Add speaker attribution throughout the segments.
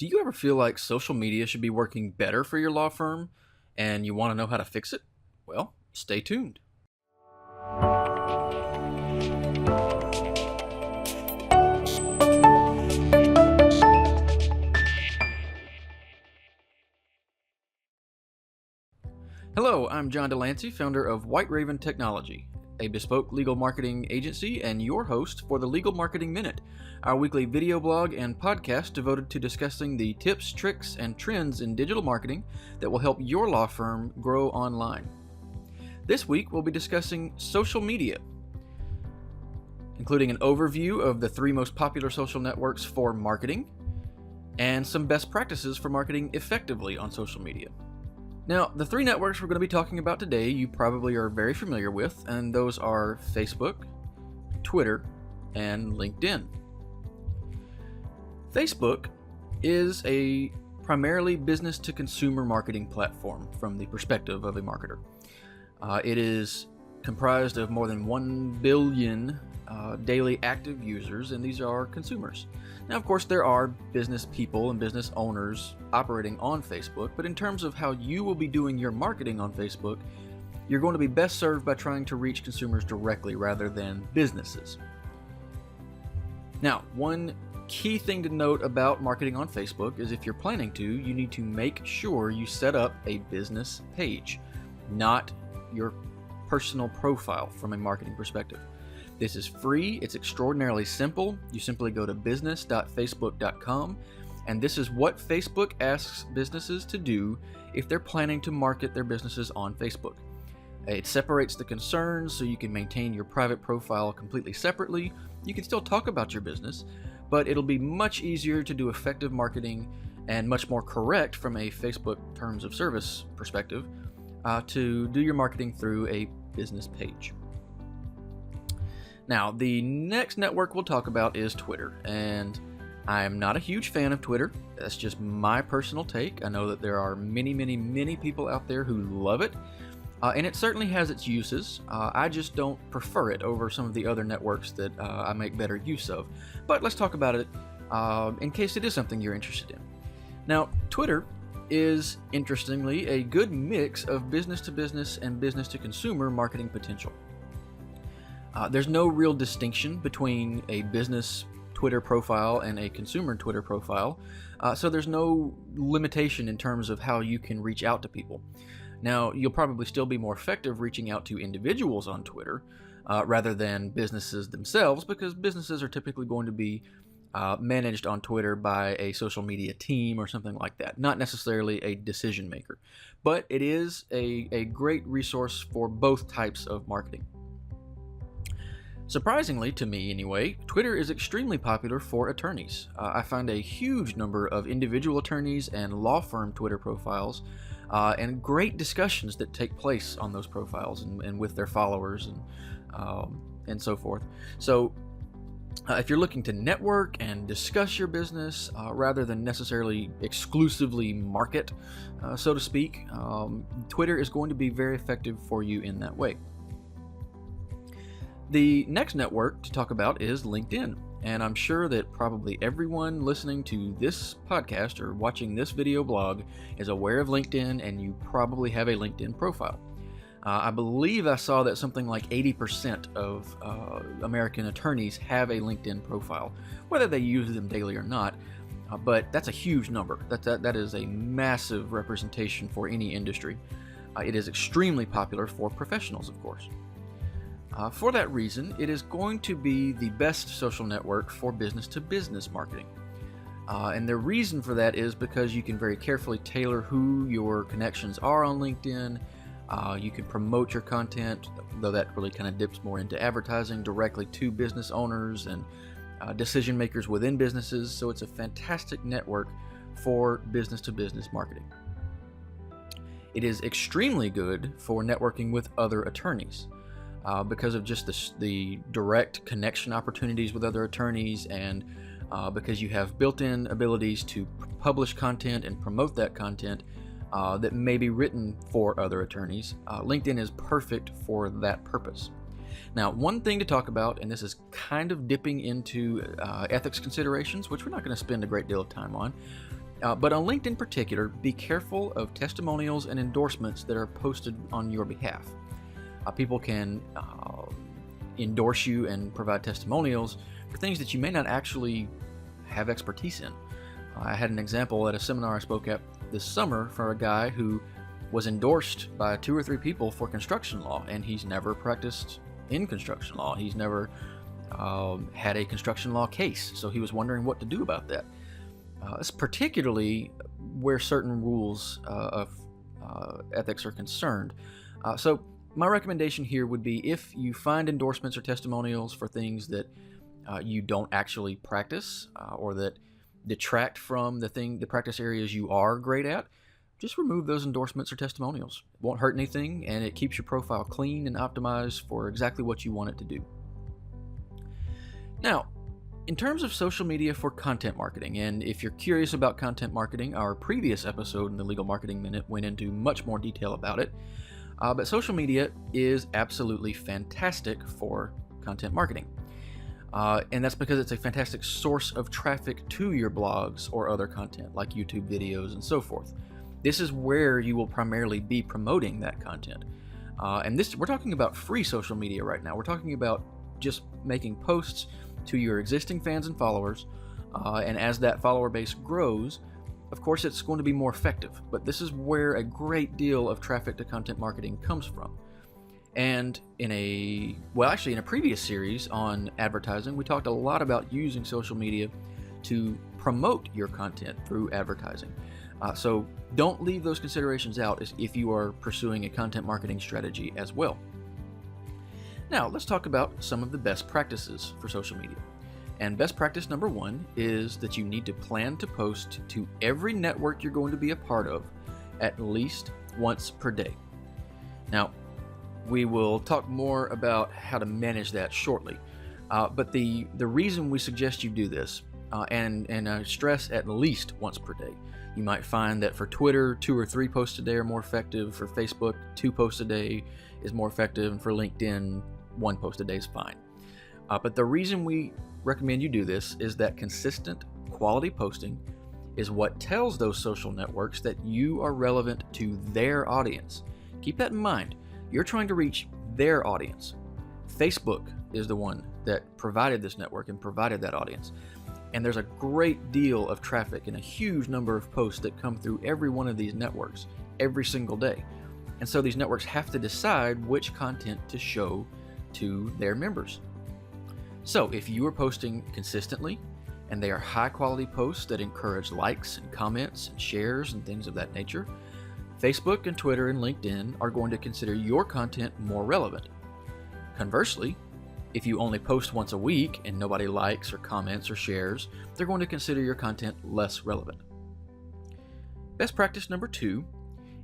Speaker 1: Do you ever feel like social media should be working better for your law firm and you want to know how to fix it? Well, stay tuned. Hello, I'm John Delancey, founder of White Raven Technology, a bespoke legal marketing agency and your host for the Legal Marketing Minute, our weekly video blog and podcast devoted to discussing the tips, tricks, and trends in digital marketing that will help your law firm grow online. This week, we'll be discussing social media, including an overview of the 3 most popular social networks for marketing and some best practices for marketing effectively on social media. Now, the 3 networks we're going to be talking about today you probably are very familiar with, and those are Facebook, Twitter, and LinkedIn. Facebook is a primarily business-to-consumer marketing platform from the perspective of a marketer. It is comprised of more than 1 billion daily active users, and these are consumers. Now, of course, there are business people and business owners operating on Facebook, but in terms of how you will be doing your marketing on Facebook, you're going to be best served by trying to reach consumers directly rather than businesses. Now, one key thing to note about marketing on Facebook is if you're planning to, you need to make sure you set up a business page, not your personal profile from a marketing perspective. This is free, it's extraordinarily simple. You simply go to business.facebook.com, and this is what Facebook asks businesses to do if they're planning to market their businesses on Facebook. It separates the concerns so you can maintain your private profile completely separately. You can still talk about your business, but it'll be much easier to do effective marketing and much more correct from a Facebook terms of service perspective to do your marketing through a business page. Now, the next network we'll talk about is Twitter, and I'm not a huge fan of Twitter. That's just my personal take. I know that there are many people out there who love it, and it certainly has its uses. I just don't prefer it over some of the other networks that I make better use of. But let's talk about it in case it is something you're interested in. Now, Twitter is, interestingly, a good mix of business-to-business and business-to-consumer marketing potential. There's no real distinction between a business Twitter profile and a consumer Twitter profile, so there's no limitation in terms of how you can reach out to people. Now, you'll probably still be more effective reaching out to individuals on Twitter rather than businesses themselves, because businesses are typically going to be managed on Twitter by a social media team or something like that, not necessarily a decision maker. But it is a great resource for both types of marketing. Surprisingly, to me anyway, Twitter is extremely popular for attorneys. I find a huge number of individual attorneys and law firm Twitter profiles and great discussions that take place on those profiles and with their followers and so forth. So if you're looking to network and discuss your business rather than necessarily exclusively market, so to speak, Twitter is going to be very effective for you in that way. The next network to talk about is LinkedIn, and I'm sure that probably everyone listening to this podcast or watching this video blog is aware of LinkedIn, and you probably have a LinkedIn profile. I believe I saw that something like 80% of American attorneys have a LinkedIn profile, whether they use them daily or not, but that's a huge number. That is a massive representation for any industry. It is extremely popular for professionals, of course. For that reason, it is going to be the best social network for business-to-business marketing. And the reason for that is because you can very carefully tailor who your connections are on LinkedIn. You can promote your content, though that really kind of dips more into advertising directly to business owners and decision makers within businesses. So it's a fantastic network for business-to-business marketing. It is extremely good for networking with other attorneys. Because of just the direct connection opportunities with other attorneys, and because you have built-in abilities to publish content and promote that content that may be written for other attorneys, LinkedIn is perfect for that purpose. Now, one thing to talk about, and this is kind of dipping into ethics considerations, which we're not going to spend a great deal of time on, But on LinkedIn in particular, be careful of testimonials and endorsements that are posted on your behalf. People can endorse you and provide testimonials for things that you may not actually have expertise in. I had an example at a seminar I spoke at this summer for a guy who was endorsed by 2 or 3 people for construction law, and he's never practiced in construction law. He's never had a construction law case, so he was wondering what to do about that. It's particularly where certain rules of ethics are concerned. So my recommendation here would be, if you find endorsements or testimonials for things that you don't actually practice or that detract from the practice areas you are great at, just remove those endorsements or testimonials. It won't hurt anything, and it keeps your profile clean and optimized for exactly what you want it to do. Now, in terms of social media for content marketing, and if you're curious about content marketing, our previous episode in the Legal Marketing Minute went into much more detail about it. But social media is absolutely fantastic for content marketing. And that's because it's a fantastic source of traffic to your blogs or other content like YouTube videos and so forth. This is where you will primarily be promoting that content. And we're talking about free social media right now. We're talking about just making posts to your existing fans and followers. And as that follower base grows, of course, it's going to be more effective. But this is where a great deal of traffic to content marketing comes from. And in a previous series on advertising, we talked a lot about using social media to promote your content through advertising. So don't leave those considerations out if you are pursuing a content marketing strategy as well. Now, let's talk about some of the best practices for social media. And best practice number 1 is that you need to plan to post to every network you're going to be a part of at least once per day. Now, we will talk more about how to manage that shortly. But the reason we suggest you do this, and I stress at least once per day. You might find that for Twitter, 2 or 3 posts a day are more effective. For Facebook, 2 posts a day is more effective. And for LinkedIn, 1 post a day is fine. But the reason we recommend you do this is that consistent quality posting is what tells those social networks that you are relevant to their audience. Keep that in mind. You're trying to reach their audience. Facebook is the one that provided this network and provided that audience. And there's a great deal of traffic and a huge number of posts that come through every one of these networks every single day. And so these networks have to decide which content to show to their members. So if you are posting consistently, and they are high quality posts that encourage likes and comments and shares and things of that nature, Facebook and Twitter and LinkedIn are going to consider your content more relevant. Conversely, if you only post once a week and nobody likes or comments or shares, they're going to consider your content less relevant. Best practice number 2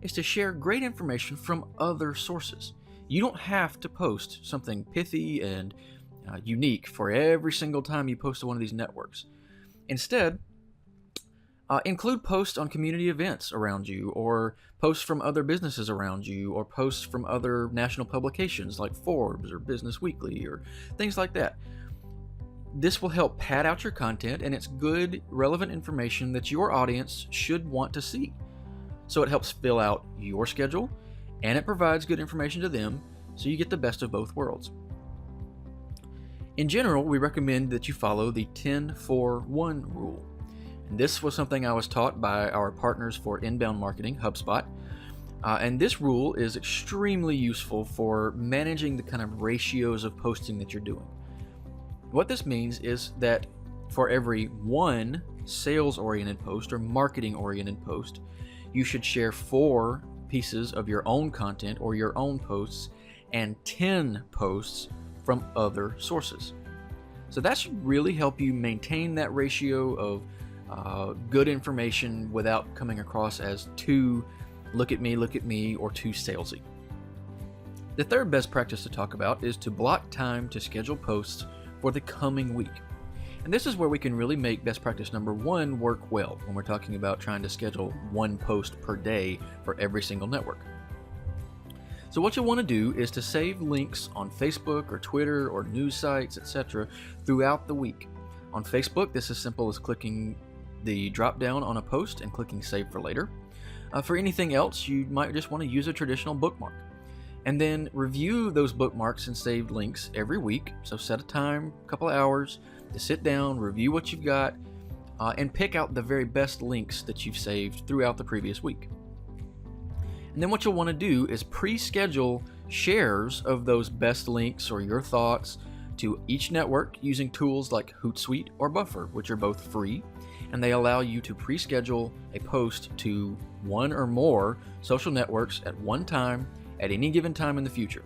Speaker 1: is to share great information from other sources. You don't have to post something pithy and unique for every single time you post to one of these networks. Instead, include posts on community events around you, or posts from other businesses around you, or posts from other national publications like Forbes or Business Weekly or things like that. This will help pad out your content, and it's good, relevant information that your audience should want to see. So it helps fill out your schedule, and it provides good information to them, so you get the best of both worlds. In general, we recommend that you follow the 10-4-1 rule. And this was something I was taught by our partners for inbound marketing, HubSpot. And this rule is extremely useful for managing the kind of ratios of posting that you're doing. What this means is that for every 1 sales-oriented post or marketing-oriented post, you should share 4 pieces of your own content or your own posts and 10 posts from other sources. So that should really help you maintain that ratio of good information without coming across as too look at me or too salesy. The third best practice to talk about is to block time to schedule posts for the coming week. And this is where we can really make best practice number 1 work well when we're talking about trying to schedule 1 post per day for every single network. So what you'll want to do is to save links on Facebook or Twitter or news sites, etc. throughout the week. On Facebook, this is as simple as clicking the drop down on a post and clicking Save for Later. For anything else, you might just want to use a traditional bookmark. And then review those bookmarks and saved links every week. So set a time, a couple of hours, to sit down, review what you've got, and pick out the very best links that you've saved throughout the previous week. And then what you'll want to do is pre-schedule shares of those best links or your thoughts to each network using tools like Hootsuite or Buffer, which are both free, and they allow you to pre-schedule a post to one or more social networks at one time at any given time in the future.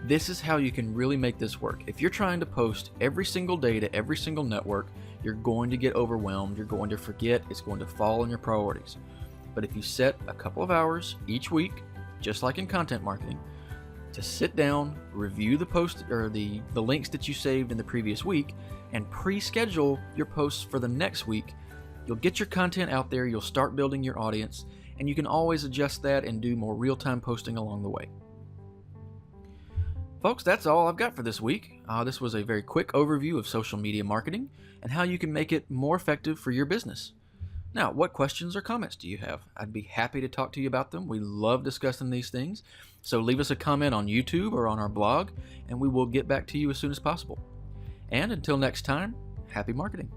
Speaker 1: This is how you can really make this work. If you're trying to post every single day to every single network, you're going to get overwhelmed, you're going to forget, it's going to fall in your priorities. But if you set a couple of hours each week, just like in content marketing, to sit down, review the post or the links that you saved in the previous week, and pre-schedule your posts for the next week, you'll get your content out there, you'll start building your audience, and you can always adjust that and do more real-time posting along the way. Folks, that's all I've got for this week. This was a very quick overview of social media marketing and how you can make it more effective for your business. Now, what questions or comments do you have? I'd be happy to talk to you about them. We love discussing these things. So leave us a comment on YouTube or on our blog, and we will get back to you as soon as possible. And until next time, happy marketing.